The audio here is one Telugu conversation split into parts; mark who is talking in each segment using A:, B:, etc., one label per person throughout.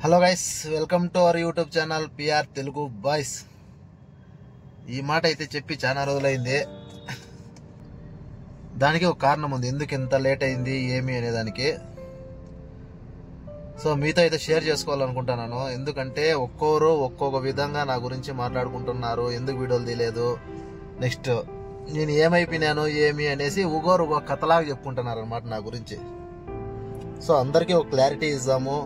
A: Hello guys, welcome to our YouTube channel PR Telugu boys. ఈ మాట అయితే చెప్పి చాలా రోజులైంది. దానికి ఒక కారణం ఉంది, ఎందుకు ఇంత లేట్ అయింది ఏమి అనేదానికి. సో మీతో అయితే షేర్ చేసుకోవాలనుకుంటున్నాను. ఎందుకంటే ఒక్కొక్కరు ఒక్కొక్క విధంగా నా గురించి మాట్లాడుకుంటున్నారు. ఎందుకు వీడియోలు తీయలేదు, నెక్స్ట్ నేను ఏమైపోయినాను ఏమి అనేసి ఒక్కొక్కరు ఒక కథలాగా చెప్పుకుంటున్నారు అనమాట నా గురించి. సో అందరికీ ఒక క్లారిటీ ఇద్దాము,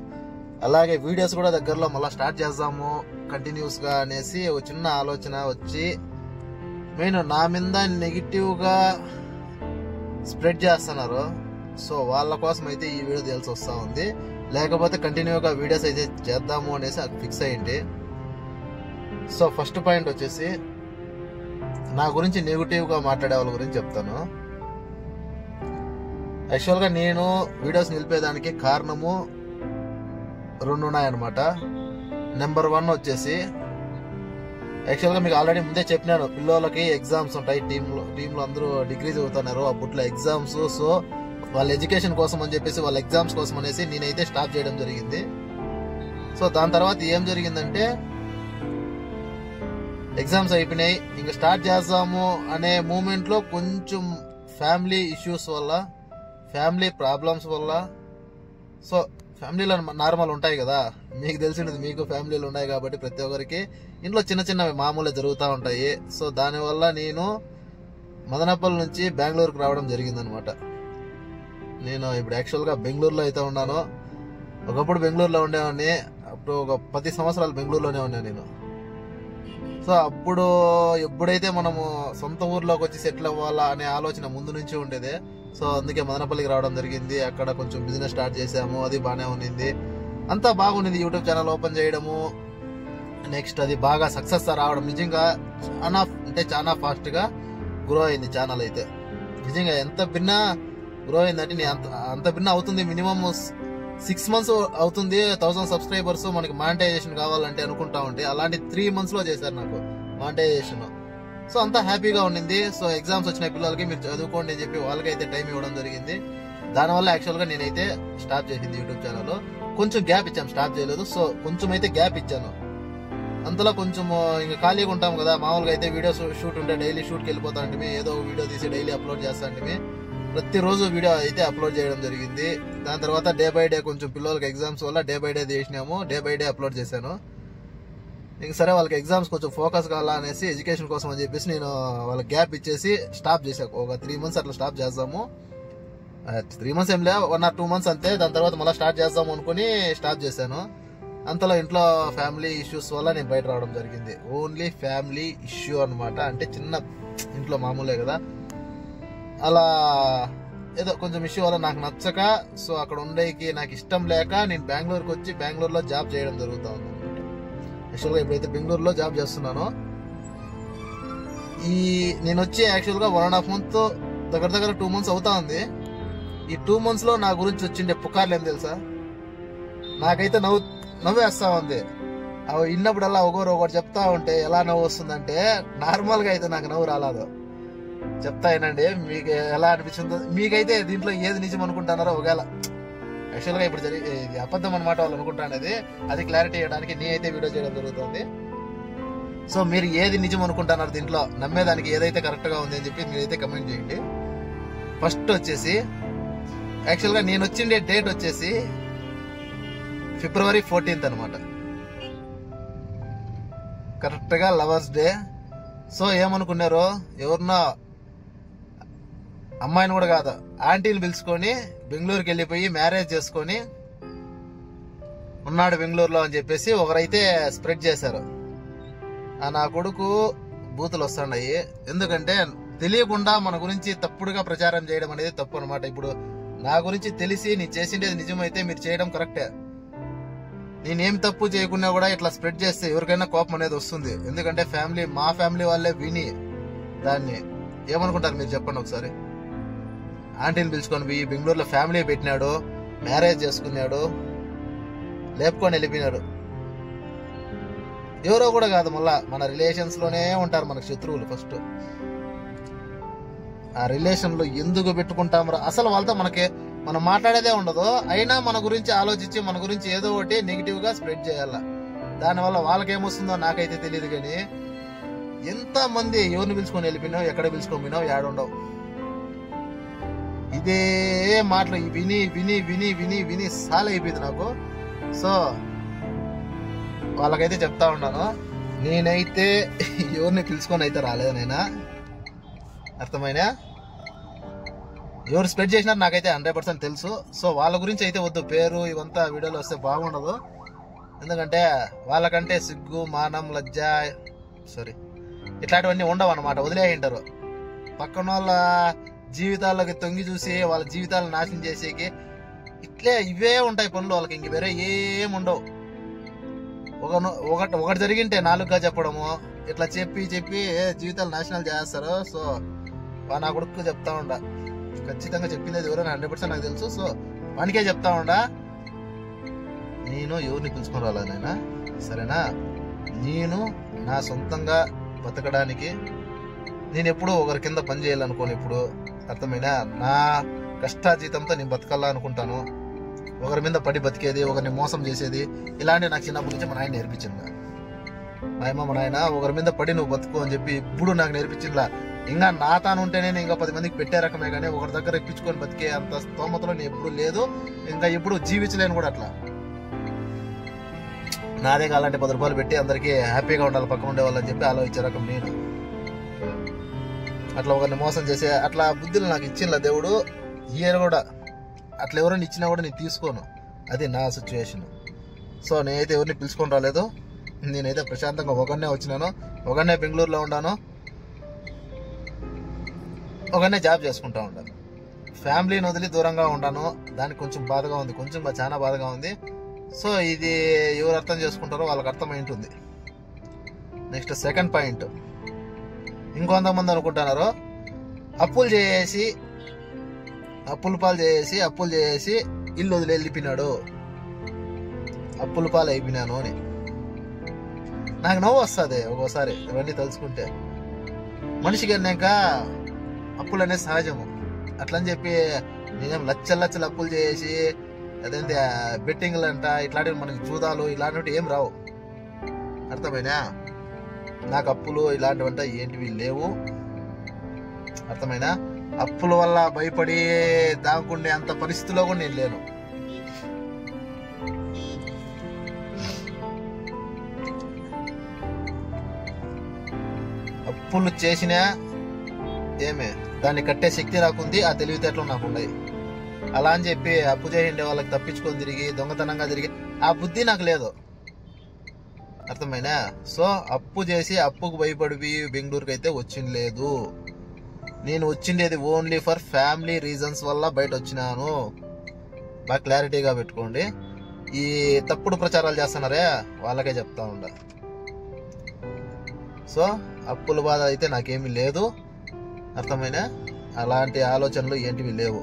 A: అలాగే వీడియోస్ కూడా దగ్గరలో మళ్ళీ స్టార్ట్ చేద్దాము కంటిన్యూస్గా అనేసి ఒక చిన్న ఆలోచన వచ్చి మెయిన్ నా మీద నెగిటివ్గా స్ప్రెడ్ చేస్తున్నారు. సో వాళ్ళ కోసం అయితే ఈ వీడియో తెలిసి వస్తూ ఉంది, లేకపోతే కంటిన్యూగా వీడియోస్ అయితే చేద్దాము అనేసి అది ఫిక్స్ అయ్యింది. సో ఫస్ట్ పాయింట్ వచ్చేసి నా గురించి నెగిటివ్గా మాట్లాడే వాళ్ళ గురించి చెప్తాను. యాక్చువల్గా నేను వీడియోస్ నిలిపేదానికి కారణము రెండు ఉన్నాయన్నమాట. నెంబర్ 1 వచ్చేసి యాక్చువల్గా మీకు ఆల్రెడీ ముందే చెప్పినాను, పిల్లలకి ఎగ్జామ్స్ ఉంటాయి. టీంలో అందరూ డిగ్రీ చదువుతున్నారు, అప్పట్లో ఎగ్జామ్స్. సో వాళ్ళ ఎడ్యుకేషన్ కోసం అని చెప్పేసి వాళ్ళ ఎగ్జామ్స్ కోసం అనేసి నేనైతే స్టాప్ చేయడం జరిగింది. సో దాని తర్వాత ఏం జరిగిందంటే ఎగ్జామ్స్ అయిపోయినాయి, ఇంకా స్టార్ట్ చేద్దాము అనే మూమెంట్లో కొంచెం ఫ్యామిలీ ఇష్యూస్ వల్ల, ఫ్యామిలీ ప్రాబ్లమ్స్ వల్ల, సో ఫ్యామిలీలో నార్మల్ ఉంటాయి కదా, మీకు తెలిసినది, మీకు ఫ్యామిలీలు ఉన్నాయి కాబట్టి ప్రతి ఒక్కరికి ఇంట్లో చిన్న చిన్నవి మామూలుగా జరుగుతూ ఉంటాయి. సో దానివల్ల నేను మదనపల్లి నుంచి బెంగళూరుకు రావడం జరిగిందనమాట. నేను ఇప్పుడు యాక్చువల్గా బెంగళూరులో అయితే ఉన్నాను. ఒకప్పుడు బెంగళూరులో ఉండేవాడిని, అప్పుడు ఒక 10 సంవత్సరాలు బెంగళూరులోనే ఉన్నాను నేను. సో అప్పుడు ఎప్పుడైతే మనము సొంత ఊర్లోకి వచ్చి సెటిల్ అవ్వాలా అనే ఆలోచన ముందు నుంచి ఉండేదే. సో అందుకే మదనపల్లికి రావడం జరిగింది. అక్కడ కొంచెం బిజినెస్ స్టార్ట్ చేసాము, అది బాగానే ఉన్నింది, అంతా బాగుండింది. యూట్యూబ్ ఛానల్ ఓపెన్ చేయడము, నెక్స్ట్ అది బాగా సక్సెస్ రావడం, నిజంగా చాలా ఫాస్ట్గా గ్రో అయింది ఛానల్ అయితే. నిజంగా ఎంత భిన్న గ్రో అయిందంటే అంత భిన్న అవుతుంది. మినిమం 6 months అవుతుంది 1000 సబ్స్క్రైబర్స్ మనకి మానిటైజేషన్ కావాలంటే అనుకుంటా ఉంటే, అలాంటి 3 months లో చేశారు నాకు మానిటైజేషన్. సో అంతా హ్యాపీగా ఉండింది. సో ఎగ్జామ్స్ వచ్చిన పిల్లలకి మీరు చదువుకోండి అని చెప్పి వాళ్ళకైతే టైం ఇవ్వడం జరిగింది. దానివల్ల యాక్చువల్గా నేనైతే స్టాప్ చేసింది యూట్యూబ్ ఛానల్. కొంచెం గ్యాప్ ఇచ్చాను, స్టాప్ చేయలేదు. సో కొంచెం అయితే గ్యాప్ ఇచ్చాను. అంతలో కొంచెం ఇంకా ఖాళీగా ఉంటాం కదా, మామూలుగా అయితే వీడియో షూట్ ఉంటే డైలీ షూట్కి వెళ్ళిపోతా అంటే ఏదో వీడియో తీసి డైలీ అప్లోడ్ చేస్తా అంటే ప్రతిరోజు వీడియో అయితే అప్లోడ్ చేయడం జరిగింది. దాని తర్వాత డే బై డే కొంచెం పిల్లలకి ఎగ్జామ్స్ వల్ల డే బై డే చేసినాము, డే బై డే అప్లోడ్ చేశాను. ఇంక సరే వాళ్ళకి ఎగ్జామ్స్ కొంచెం ఫోకస్ కావాలా అనేసి ఎడ్యుకేషన్ కోసం అని చెప్పేసి నేను వాళ్ళకి గ్యాప్ ఇచ్చేసి స్టాప్ చేశాను. ఒక 3 months అట్లా స్టాప్ చేద్దాము, 3 months ఏం లే, 1 or 2 months అంతే. దాని తర్వాత మళ్ళీ స్టార్ట్ చేద్దాము అనుకుని స్టాప్ చేశాను. అంతలో ఇంట్లో ఫ్యామిలీ ఇష్యూస్ వల్ల నేను బయట రావడం జరిగింది. ఓన్లీ ఫ్యామిలీ ఇష్యూ అనమాట, అంటే చిన్న ఇంట్లో మామూలే కదా, అలా ఏదో కొంచెం ఇష్యూ వల్ల నాకు నచ్చక, సో అక్కడ ఉండేకి నాకు ఇష్టం లేక నేను బెంగళూరుకి వచ్చి బెంగళూరులో జాబ్ చేయడం జరుగుతూ ఉంది అనమాట. యాక్చువల్గా ఎప్పుడైతే బెంగళూరులో జాబ్ చేస్తున్నానో, నేను వచ్చి యాక్చువల్గా 1.5 month దగ్గర 2 months అవుతా ఉంది. ఈ 2 months లో నా గురించి వచ్చిండే పుకార్లు ఏం తెలుసా, నాకైతే నవ్వేస్తా ఉంది. అవి విన్నప్పుడల్లా ఒకటి చెప్తా ఉంటే ఎలా నవ్వు వస్తుందంటే, నార్మల్గా అయితే నాకు నవ్వు రాలేదు. చెప్తా ఏనండి, మీకు ఎలా అనిపించిందో. మీకైతే దీంట్లో ఏది నిజం అనుకుంటున్నారో, ఒకవేళ యాక్చువల్గా ఇప్పుడు ఇది అబద్ధం అనమాట వాళ్ళు అనుకుంటానేది, అది క్లారిటీ ఇవ్వడానికి నేనైతే వీడియో చేయడం జరుగుతుంది. సో మీరు ఏది నిజం అనుకుంటున్నారు, దీంట్లో నమ్మేదానికి ఏదైతే కరెక్ట్గా ఉంది అని చెప్పి మీరైతే కమెంట్ చేయండి. ఫస్ట్ వచ్చేసి యాక్చువల్గా నేను వచ్చిండే డేట్ వచ్చేసి February 14th అనమాట, కరెక్ట్గా లవర్స్ డే. సో ఏమనుకున్నారు, ఎవరినో అమ్మాయిని కూడా కాదు, ఆంటీని పిలుచుకొని బెంగళూరుకి వెళ్ళిపోయి మ్యారేజ్ చేసుకొని ఉన్నాడు బెంగళూరులో అని చెప్పేసి ఒకరైతే స్ప్రెడ్ చేశారు. నా కొడుకు బూతులు వస్తున్నాయి. ఎందుకంటే తెలియకుండా మన గురించి తప్పుడుగా ప్రచారం చేయడం అనేది తప్పు అనమాట. ఇప్పుడు నా గురించి తెలిసి నేను చేసిండేది నిజమైతే మీరు చేయడం కరెక్టే. నేనేం తప్పు చేయకున్నా కూడా ఇట్లా స్ప్రెడ్ చేస్తే ఎవరికైనా కోపం అనేది వస్తుంది. ఎందుకంటే మా ఫ్యామిలీ వాళ్ళే విని దాన్ని ఏమనుకుంటారు మీరు చెప్పండి ఒకసారి. ఆంటీని పిలుచుకొని పోయి బెంగళూరులో ఫ్యామిలీ పెట్టినాడు, మ్యారేజ్ చేసుకున్నాడు, లేపుకొని వెళ్ళిపోయినాడు. ఎవరో కూడా కాదు, మళ్ళా మన రిలేషన్స్ లోనే ఉంటారు మనకు శత్రువులు. ఫస్ట్ ఆ రిలేషన్ లో ఎందుకు పెట్టుకుంటాం, అసలు వాళ్ళతో మనకి మనం మాట్లాడేదే ఉండదు, అయినా మన గురించి ఆలోచించి మన గురించి ఏదో ఒకటి నెగిటివ్ గా స్ప్రెడ్ చేయాల. దానివల్ల వాళ్ళకేమొస్తుందో నాకైతే తెలియదు, కానీ ఎంత మంది ఎవరిని పిలుచుకొని వెళ్ళిపోయినావు, ఎక్కడ పిలుచుకొని పోయినావు, ఏడుండవు. ఇదే మాటలు విని విని విని విని విని సాల్ అయిపోయింది నాకు. సో వాళ్ళకైతే చెప్తా ఉన్నాను, నేనైతే ఎవరిని పిలుచుకొని అయితే రాలేదు నైనా, అర్థమైనా? ఎవరు స్ప్రెడ్ చేసినారు నాకైతే 100% తెలుసు. సో వాళ్ళ గురించి అయితే వద్దు, పేరు ఇవంతా వీడియోలో వస్తే బాగుండదు. ఎందుకంటే వాళ్ళకంటే సిగ్గు, మానం, లజ్జ ఇట్లాంటివన్నీ ఉండవు అన్నమాట, వదిలేయింటారు. పక్కన వాళ్ళ జీవితాల్లోకి తొంగి చూసి వాళ్ళ జీవితాలను నాశనం చేసేకి ఇట్లే ఇవే ఉంటాయి పనులు వాళ్ళకి, ఇంక వేరే ఏముండవు. ఒకటి జరిగింటే 4గా చెప్పడము, ఇట్లా చెప్పి చెప్పి జీవితాలు నాశనాలు చేస్తారు. సో నా కొడుకు చెప్తా ఉండ, ఖచ్చితంగా చెప్పింది ఎవరైనా 100% నాకు తెలుసు. సో వానికే చెప్తా ఉండా, నేను ఎవరిని పిలుచుకొని రాలేనైనా, సరేనా? నేను నా సొంతంగా బతకడానికి నేను ఎప్పుడూ ఒకరి కింద పని చేయాలనుకోను ఇప్పుడు, అర్థమైనా? నా కష్టాజీతంతో నేను బతకాలా అనుకుంటాను. ఒకరి మీద పడి బతికేది, ఒకరిని మోసం చేసేది, ఇలాంటివి నాకు చిన్నప్పటి నుంచి మా నాయన నేర్పించిందా. మా అమ్మ మా నాయన ఒకరి మీద పడి నువ్వు బతుకు అని చెప్పి ఇప్పుడు నాకు నేర్పించిందా. ఇంకా నా తాను ఉంటేనే ఇంకా 10 మందికి పెట్టే రకమే, కానీ ఒకరి దగ్గర ఇప్పించుకొని బతికే అంత స్తోమతలో నేను ఎప్పుడు లేదు, ఇంకా ఎప్పుడు జీవించలేను కూడా. అట్లా నాదే కావాలంటే 10 రూపాయలు పెట్టి అందరికీ హ్యాపీగా ఉండాలి పక్కన ఉండే వాళ్ళని చెప్పి ఆలోచించే రకం నేను. అట్లా ఒకరిని మోసం చేసే అట్లా బుద్ధులు నాకు ఇచ్చిందా దేవుడు. ఇయర్ కూడా అట్లా ఎవరైనా ఇచ్చినా కూడా నేను తీసుకోను, అది నా సిచ్యువేషన్. సో నేనైతే ఎవరిని పిలుచుకొని రాలేదు, నేనైతే ప్రశాంతంగా ఒకరినే వచ్చినాను, ఒకరినే బెంగళూరులో ఉన్నాను, ఒకరినే జాబ్ చేసుకుంటా ఉంటాను. ఫ్యామిలీని వదిలి దూరంగా ఉంటాను, దానికి కొంచెం బాధగా ఉంది, కొంచెం చాలా బాధగా ఉంది. సో ఇది ఎవరు అర్థం చేసుకుంటారో వాళ్ళకి అర్థమై ఉంటుంది. నెక్స్ట్ సెకండ్ పాయింట్, ఇంకొంతమంది అనుకుంటున్నారు అప్పులు పాలు చేసి ఇల్లు వదిలి వెళ్ళిపోయినాడు, అప్పుల పాలు అయిపోయినాను అని. నాకు నవ్వు వస్తుంది ఒక్కోసారి ఇవన్నీ తలుచుకుంటే. మనిషికి అన్నాక అప్పులు అనేది సహజము, అట్లని చెప్పి నేనేం లచ్చలు అప్పులు చేసి అదేంటి బెట్టింగ్లు అంట ఇట్లాంటివి మనకి జూదాలు ఇలాంటివి ఏం రావు, అర్థమైనా? నాకు అప్పులు ఇలాంటివంట ఏంటివి లేవు, అర్థమైనా? అప్పుల వల్ల భయపడి దాక్కుండే అంత పరిస్థితిలో కూడా నేను లేను. అప్పులు చేసినా ఏమే దాన్ని కట్టే శక్తి నాకుంది, ఆ తెలివితేటలు నాకు ఉన్నాయి. అలా అని చెప్పి అప్పు చేయండి వాళ్ళకి తప్పించుకొని తిరిగి దొంగతనంగా తిరిగి ఆ బుద్ధి నాకు లేదు, అర్థమైనా? సో అప్పు చేసి అప్పుకు భయపడి బెంగళూరుకి అయితే వచ్చింది లేదు. నేను వచ్చిండేది ఓన్లీ ఫర్ ఫ్యామిలీ రీజన్స్ వల్ల బయట వచ్చినాను, బాగా క్లారిటీగా పెట్టుకోండి. ఈ తప్పుడు ప్రచారాలు చేస్తున్నారే వాళ్ళకే చెప్తా ఉండ. సో అప్పుల బాధ అయితే నాకేమీ లేదు, అర్థమైనా? అలాంటి ఆలోచనలు ఏంటివి లేవు.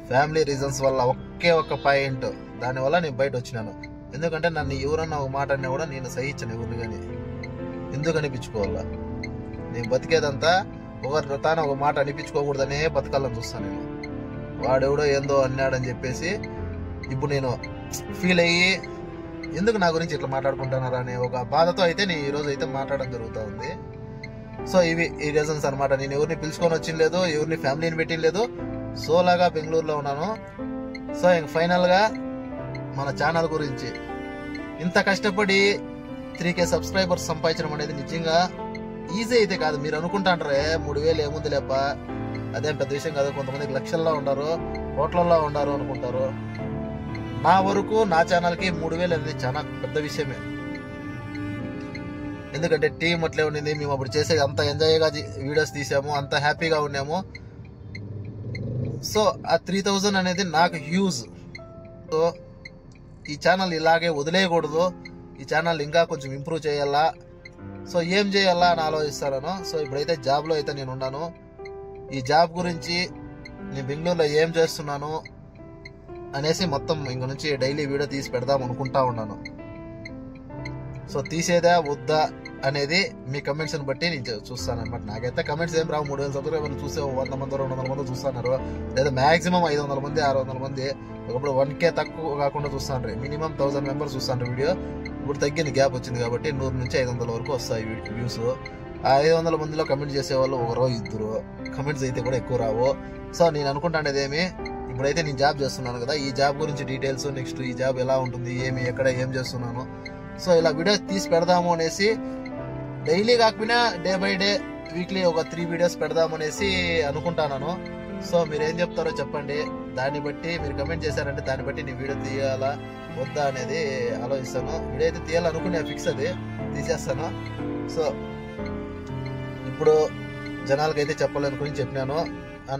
A: ఫ్యామిలీ రీజన్స్ వల్ల ఒకే ఒక్క పాయింట్, దానివల్ల నేను బయట వచ్చినాను. ఎందుకంటే నన్ను ఎవరన్నా ఒక మాట అన్నా కూడా నేను సహించను ఎవరిని, కానీ ఎందుకు అనిపించుకోవాలా? నేను బతికేదంతా ఒకరు తాను ఒక మాట అనిపించుకోకూడదనే బతకాలని చూస్తాను నేను. వాడెవడో ఏందో అన్నాడని చెప్పేసి ఇప్పుడు నేను ఫీల్ అయ్యి ఎందుకు నా గురించి ఇట్లా మాట్లాడుకుంటున్నారా అనే ఒక బాధతో అయితే నేను ఈరోజు అయితే మాట్లాడడం జరుగుతూ ఉంది. సో ఇవి ఈ రీజన్స్ అనమాట. నేను ఎవరిని పిలుచుకొని వచ్చింది లేదు, ఎవరిని ఫ్యామిలీని పెట్టిన లేదు, సోలాగా బెంగళూరులో ఉన్నాను. సో ఇంక ఫైనల్గా మన ఛానల్ గురించి, ఇంత కష్టపడి 3K సబ్స్క్రైబర్స్ సంపాదించడం అనేది నిజంగా ఈజీ అయితే కాదు. మీరు అనుకుంటాంటారే 3000 ఏముంది లేప, అదేం పెద్ద విషయం కాదు. కొంతమందికి లక్షల్లో ఉండారు, కోట్లల్లో ఉండారు అనుకుంటారు. నా వరకు నా ఛానల్కి 3000 అనేది చాలా పెద్ద విషయమే. ఎందుకంటే టీం అట్లే ఉండింది, మేము అప్పుడు చేసేది అంత ఎంజాయ్గా వీడియోస్ తీసాము, అంత హ్యాపీగా ఉన్నాము. సో ఆ 3000 అనేది నాకు హ్యూజ్. సో ఈ ఛానల్ ఇలాగే వదిలేయకూడదు, ఈ ఛానల్ ఇంకా కొంచెం ఇంప్రూవ్ చేయాలా. సో ఏం చేయాలా అని ఆలోచిస్తాను. సో ఇప్పుడైతే జాబ్లో అయితే నేను ఉన్నాను. ఈ జాబ్ గురించి నేను బెంగళూరులో ఏం చేస్తున్నాను అనేసి మొత్తం ఇంక నుంచి డైలీ వీడియో తీసి పెడదాం అనుకుంటా ఉన్నాను. సో తీసేదా వద్దా అనేది మీ కమెంట్స్ బట్టి నేను చూస్తాను అనమాట. నాకైతే కమెంట్స్ ఏం రావు. 3000 సబ్స్క్రైబర్లు చూసే 100 మంది 200 మంది చూస్తున్నారు, లేదా మాక్సిమం 500 మంది 600 మంది, ఒకప్పుడు 1K తక్కువ కాకుండా చూస్తాను. మినిమం 1000 మెంబర్స్ చూస్తాను వీడియో. ఇప్పుడు తగ్గింది, గ్యాప్ వచ్చింది కాబట్టి 100 నుంచి 500 వరకు వస్తాయి వ్యూస్. ఆ 500 మందిలో కమెంట్ చేసేవాళ్ళు ఒకరో ఇద్దరు, కమెంట్స్ అయితే కూడా ఎక్కువ రావు. సో నేను అనుకుంటానేది ఏమి, ఇప్పుడైతే నేను జాబ్ చేస్తున్నాను కదా, ఈ జాబ్ గురించి డీటెయిల్స్, నెక్స్ట్ ఈ జాబ్ ఎలా ఉంటుంది, ఏమి ఎక్కడ ఏం చేస్తున్నాను, సో ఇలా వీడియోస్ తీసి పెడదాము అనేసి, డైలీ కాకపోయినా డే బై డే వీక్లీ ఒక 3 వీడియోస్ పెడదాము అనేసి అనుకుంటాను. సో మీరు ఏం చెప్తారో చెప్పండి, దాన్ని బట్టి మీరు కమెంట్ చేశారంటే దాన్ని బట్టి నేను వీడియో తీయాలా వద్దా అనేది ఆలోచిస్తాను. వీడియో అయితే తీయాలనుకునే ఫిక్స్, అది తీసేస్తాను. సో ఇప్పుడు జనాలకైతే చెప్పాలనుకుని చెప్పినాను.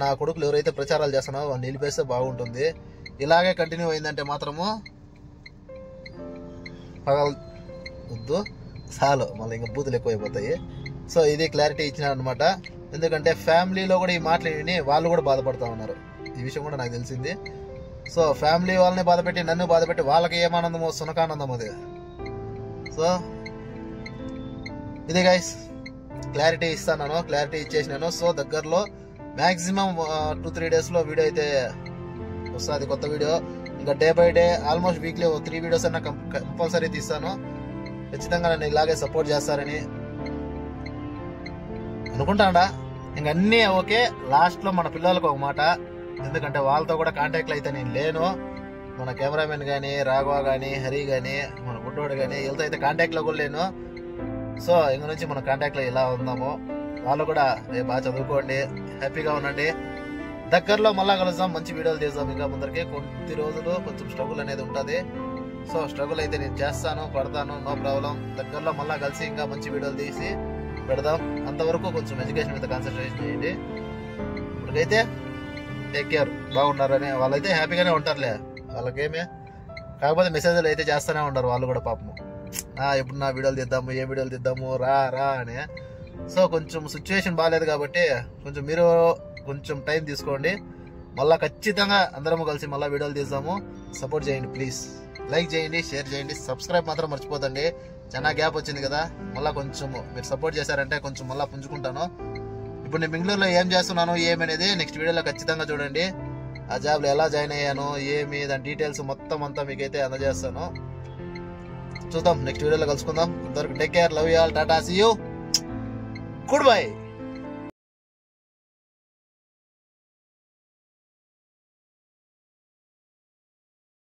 A: నా కొడుకులు ఎవరైతే ప్రచారాలు చేస్తున్నారో వాళ్ళు నిలిపేస్తే బాగుంటుంది. ఇలాగే కంటిన్యూ అయిందంటే మాత్రము వద్దు చాలు, మళ్ళీ ఇంకా బూతులు ఎక్కువైపోతాయి. సో ఇది క్లారిటీ ఇచ్చినా అనమాట. ఎందుకంటే ఫ్యామిలీలో కూడా ఈ మాటలు విని వాళ్ళు కూడా బాధపడుతూ ఉన్నారు, ఈ విషయం కూడా నాకు తెలిసింది. సో ఫ్యామిలీ వాళ్ళని బాధపెట్టి నన్ను బాధపెట్టి వాళ్ళకి ఏమానందమో సునకానందం అది. సో ఇది గైస్ క్లారిటీ ఇస్తాను, క్లారిటీ ఇచ్చేసినాను. సో దగ్గరలో మ్యాక్సిమం 2-3 డేస్లో వీడియో అయితే వస్తుంది, కొత్త వీడియో. ఇంకా day by day almost weekly 3 videos అన్న కంపల్సరీ తీస్తాను. ఖచ్చితంగా నన్ను ఇలాగే సపోర్ట్ చేస్తారని అనుకుంటాడా. ఇంక అన్నీ ఓకే, లాస్ట్లో మన పిల్లలకు ఒక మాట, ఎందుకంటే వాళ్ళతో కూడా కాంటాక్ట్లో అయితే నేను లేను. మన కెమెరామెన్ కానీ, రాఘవ కానీ, హరి కానీ, మన గుడ్డోడు కానీ, వీళ్ళతో అయితే కాంటాక్ట్లో కూడా లేను. సో ఇంక నుంచి మన కాంటాక్ట్లో ఇలా ఉందాము. వాళ్ళు కూడా రేపు బాగా చదువుకోండి, హ్యాపీగా ఉండండి. దగ్గరలో మళ్ళా కలుద్దాం, మంచి వీడియోలు తీద్దాం. ఇంకా ముందరికి కొద్ది రోజులు కొంచెం స్ట్రగుల్ అనేది ఉంటుంది. సో స్ట్రగుల్ అయితే నేను చేస్తాను, పడతాను, నో ప్రాబ్లం. దగ్గరలో మళ్ళీ కలిసి ఇంకా మంచి వీడియోలు తీసి పెడదాం. అంతవరకు కొంచెం ఎడ్యుకేషన్ మీద కాన్సన్ట్రేషన్ చేయండి. ఇప్పటికైతే టేక్ కేర్, బాగున్నారని. వాళ్ళైతే హ్యాపీగానే ఉంటారులే, వాళ్ళకేమే. కాకపోతే మెసేజ్లు అయితే చేస్తూనే ఉంటారు వాళ్ళు కూడా పాపము, ఎప్పుడు నా వీడియోలు తీద్దాము, ఏ వీడియోలు తీద్దాము, రా రా అని. సో కొంచెం సిచ్యువేషన్ బాగాలేదు కాబట్టి కొంచెం మీరు కొంచెం టైం తీసుకోండి. మళ్ళీ ఖచ్చితంగా అందరం కలిసి మళ్ళీ వీడియోలు తీద్దాము. సపోర్ట్ చేయండి ప్లీజ్, లైక్ చేయండి, షేర్ చేయండి, సబ్స్క్రైబ్ మాత్రం మర్చిపోతండి. చాలా గ్యాప్ వచ్చింది కదా, మళ్ళీ కొంచెం మీరు సపోర్ట్ చేశారంటే కొంచెం మళ్ళీ పుంజుకుంటాను. ఇప్పుడు నేను బెంగళూరులో ఏం చేస్తున్నాను ఏమనేది నెక్స్ట్ వీడియోలో ఖచ్చితంగా చూడండి. ఆ జాబ్లో ఎలా జాయిన్ అయ్యాను, ఏమి, దాని డీటెయిల్స్ మొత్తం అంతా మీకైతే అందజేస్తాను. చూద్దాం, నెక్స్ట్ వీడియోలో కలుసుకుందాం. అంతవరకు take care, love you all, tata, see you, good by.